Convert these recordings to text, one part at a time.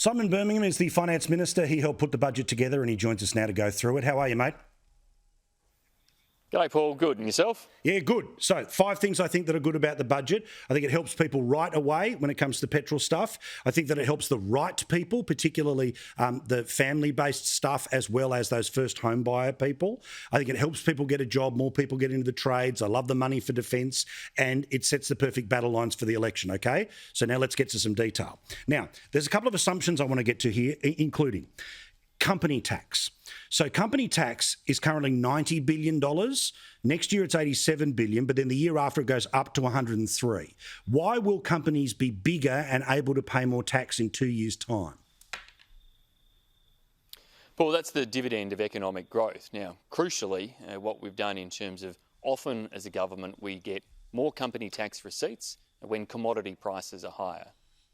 Simon Birmingham is the Finance Minister. He helped put the budget together and he joins us now to go through it. How are you, mate? G'day, Paul. Good. And yourself? Yeah, good. So 5 things I think that are good about the budget. I think it helps people right away when it comes to petrol stuff. I think that it helps the right people, particularly the family-based stuff, as well as those first home buyer people. I think it helps people get a job, more people get into the trades. I love the money for defence, and it sets the perfect battle lines for the election, okay? So now let's get to some detail. Now, there's a couple of assumptions I want to get to here, including company tax. So company tax is currently $90 billion. Next year it's $87 billion, but then the year after it goes up to $103. Why will companies be bigger and able to pay more tax in 2 years' time? Paul, that's the dividend of economic growth. Now, crucially, what we've done in terms of often as a government, we get more company tax receipts when commodity prices are higher.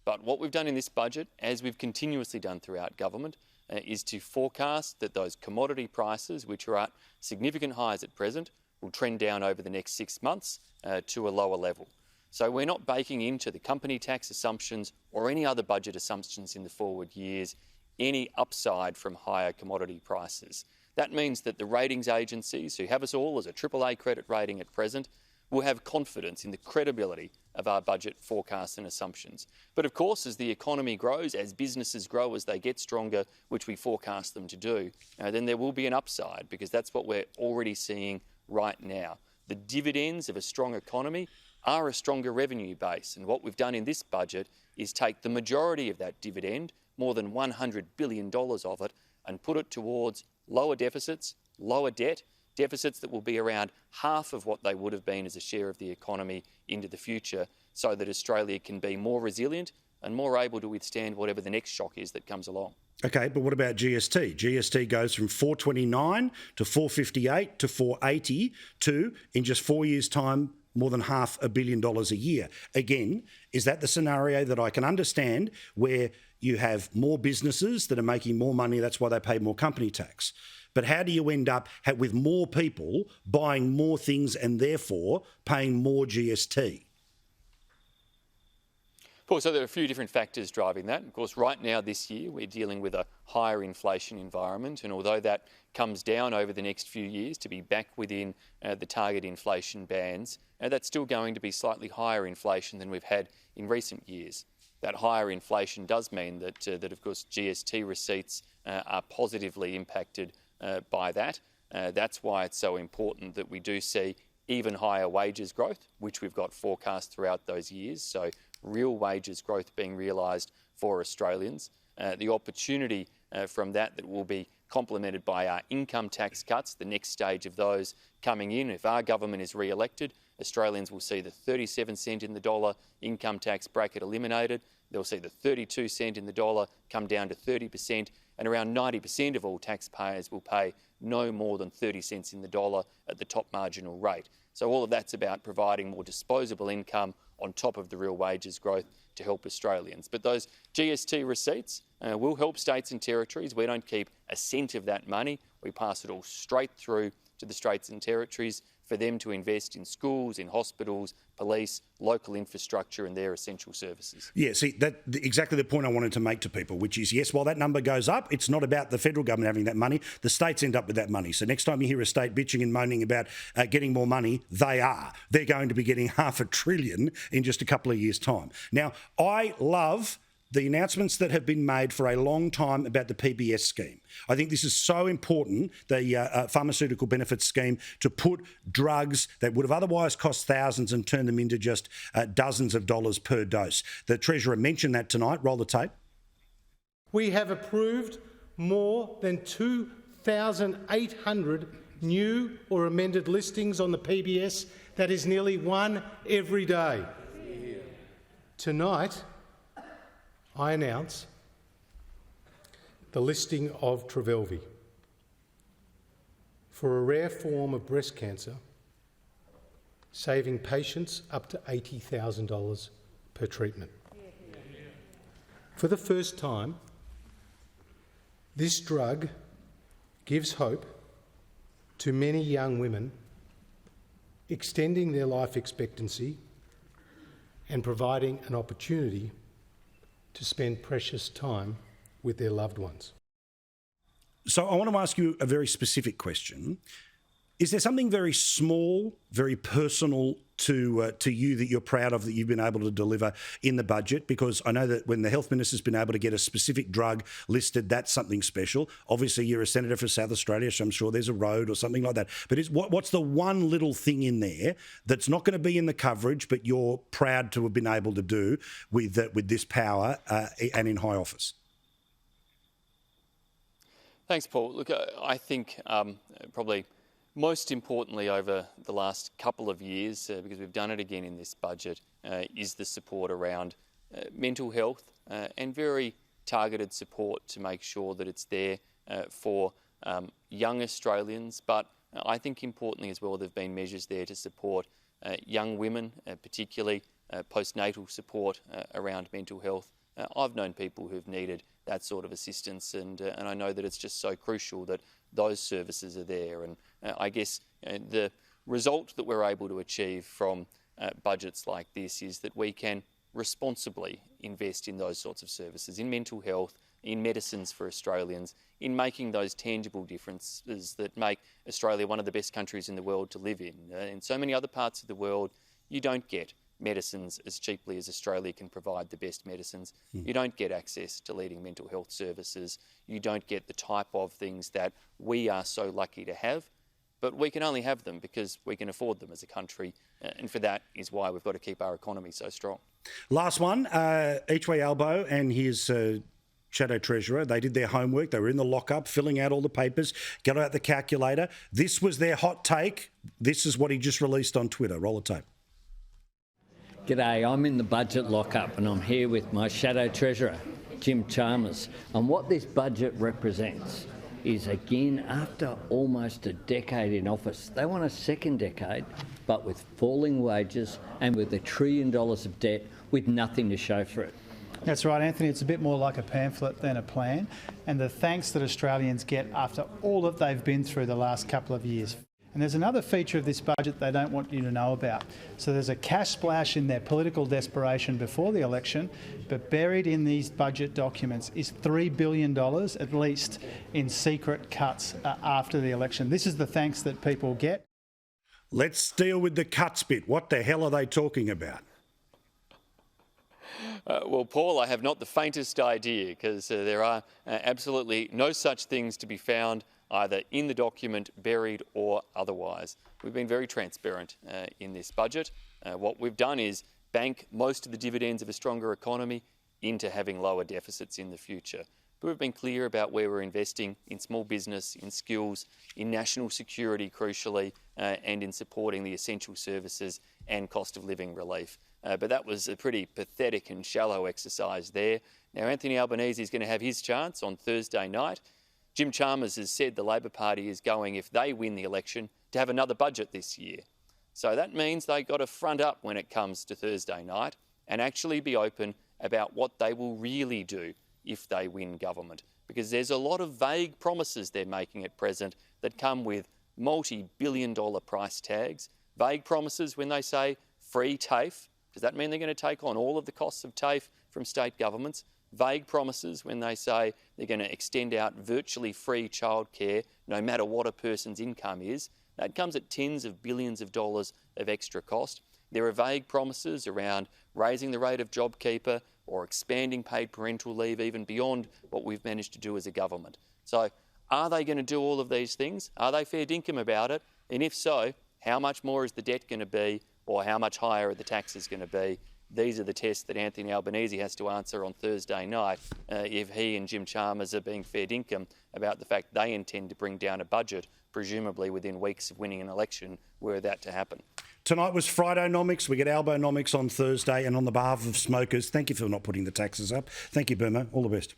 But what we've done in this budget, as we've continuously done throughout government, is to forecast that those commodity prices, which are at significant highs at present, will trend down over the next 6 months to a lower level. So we're not baking into the company tax assumptions or any other budget assumptions in the forward years any upside from higher commodity prices. That means that the ratings agencies who have us all as a AAA credit rating at present will have confidence in the credibility of our budget forecasts and assumptions. But of course, as the economy grows, as businesses grow, as they get stronger, which we forecast them to do, then there will be an upside, because that's what we're already seeing right now. The dividends of a strong economy are a stronger revenue base, and what we've done in this budget is take the majority of that dividend, more than $100 billion of it, and put it towards lower deficits, lower debt, deficits that will be around half of what they would have been as a share of the economy into the future, so that Australia can be more resilient and more able to withstand whatever the next shock is that comes along. Okay, but what about GST? GST goes from $429 to $458 to $480 to, in just 4 years' time, more than $500 million a year. Again, is that the scenario that I can understand, where you have more businesses that are making more money, that's why they pay more company tax? But how do you end up with more people buying more things and therefore paying more GST? Paul, so there are a few different factors driving that. Of course, right now this year we're dealing with a higher inflation environment, and although that comes down over the next few years to be back within the target inflation bands, that's still going to be slightly higher inflation than we've had in recent years. That higher inflation does mean that of course GST receipts are positively impacted by that. That's why it's so important that we do see even higher wages growth, which we've got forecast throughout those years. So real wages growth being realised for Australians. The opportunity from that will be complemented by our income tax cuts, the next stage of those coming in. If our government is re-elected, Australians will see the 37 cent in the dollar income tax bracket eliminated. They'll see the 32 cent in the dollar come down to 30%, and around 90% of all taxpayers will pay no more than 30 cents in the dollar at the top marginal rate. So all of that's about providing more disposable income on top of the real wages growth to help Australians. But those GST receipts will help states and territories. We don't keep a cent of that money. We pass it all straight through to the states and territories for them to invest in schools, in hospitals, police, local infrastructure and their essential services. Yeah, see, that's exactly the point I wanted to make to people, which is, yes, while that number goes up, it's not about the federal government having that money. The states end up with that money. So next time you hear a state bitching and moaning about getting more money, they're going to be getting $500 billion in just a couple of years' time. Now, I love the announcements that have been made for a long time about the PBS scheme. I think this is so important, the pharmaceutical benefits scheme, to put drugs that would have otherwise cost thousands and turn them into just dozens of dollars per dose. The Treasurer mentioned that tonight. Roll the tape. We have approved more than 2,800 new or amended listings on the PBS. That is nearly one every day. Tonight, I announce the listing of Trovelvy for a rare form of breast cancer, saving patients up to $80,000 per treatment. For the first time, this drug gives hope to many young women, extending their life expectancy and providing an opportunity to spend precious time with their loved ones. So I want to ask you a very specific question. Is there something very small, very personal to you that you're proud of that you've been able to deliver in the budget? Because I know that when the Health Minister's been able to get a specific drug listed, that's something special. Obviously, you're a senator for South Australia, so I'm sure there's a road or something like that. But what's the one little thing in there that's not going to be in the coverage, but you're proud to have been able to do with this power and in high office? Thanks, Paul. Look, I think probably most importantly over the last couple of years, because we've done it again in this budget, is the support around mental health and very targeted support to make sure that it's there for young Australians. But I think importantly as well, there have been measures there to support young women, particularly postnatal support around mental health. I've known people who've needed that sort of assistance, and I know that it's just so crucial that those services are there. And I guess the result that we're able to achieve from budgets like this is that we can responsibly invest in those sorts of services, in mental health, in medicines for Australians, in making those tangible differences that make Australia one of the best countries in the world to live in. In so many other parts of the world, you don't get medicines as cheaply as Australia can provide the best medicines. You don't get access to leading mental health services. You don't get the type of things that we are so lucky to have, but we can only have them because we can afford them as a country, and for that is why we've got to keep our economy so strong. Last one, Ichwe Albo and his Shadow Treasurer, they did their homework. They were in the lockup, filling out all the papers, got out the calculator. This was their hot take. This is what he just released on Twitter. Roll the tape. G'day, I'm in the budget lockup and I'm here with my Shadow Treasurer, Jim Chalmers. And what this budget represents is, again, after almost a decade in office, they want a second decade, but with falling wages and with $1 trillion of debt with nothing to show for it. That's right, Anthony. It's a bit more like a pamphlet than a plan, and the thanks that Australians get after all that they've been through the last couple of years. And there's another feature of this budget they don't want you to know about. So there's a cash splash in their political desperation before the election, but buried in these budget documents is $3 billion at least in secret cuts after the election. This is the thanks that people get. Let's deal with the cuts bit. What the hell are they talking about? Well, Paul, I have not the faintest idea, because there are absolutely no such things to be found either in the document, buried or otherwise. We've been very transparent in this budget. What we've done is bank most of the dividends of a stronger economy into having lower deficits in the future. But we've been clear about where we're investing in small business, in skills, in national security, crucially, and in supporting the essential services and cost of living relief. But that was a pretty pathetic and shallow exercise there. Now, Anthony Albanese is going to have his chance on Thursday night. Jim Chalmers has said the Labor Party is going, if they win the election, to have another budget this year. So that means they've got to front up when it comes to Thursday night and actually be open about what they will really do if they win government. Because there's a lot of vague promises they're making at present that come with multi-billion-dollar price tags. Vague promises when they say free TAFE. Does that mean they're going to take on all of the costs of TAFE from state governments? Vague promises when they say they're going to extend out virtually free childcare no matter what a person's income is. That comes at tens of billions of dollars of extra cost. There are vague promises around raising the rate of JobKeeper or expanding paid parental leave even beyond what we've managed to do as a government. So are they going to do all of these things? Are they fair dinkum about it? And if so, how much more is the debt going to be, or how much higher are the taxes going to be? These are the tests that Anthony Albanese has to answer on Thursday night if he and Jim Chalmers are being fair dinkum about the fact they intend to bring down a budget, presumably within weeks of winning an election, were that to happen. Tonight was Friday-nomics. We get Albo-nomics on Thursday, and on the behalf of smokers, thank you for not putting the taxes up. Thank you, Burma. All the best.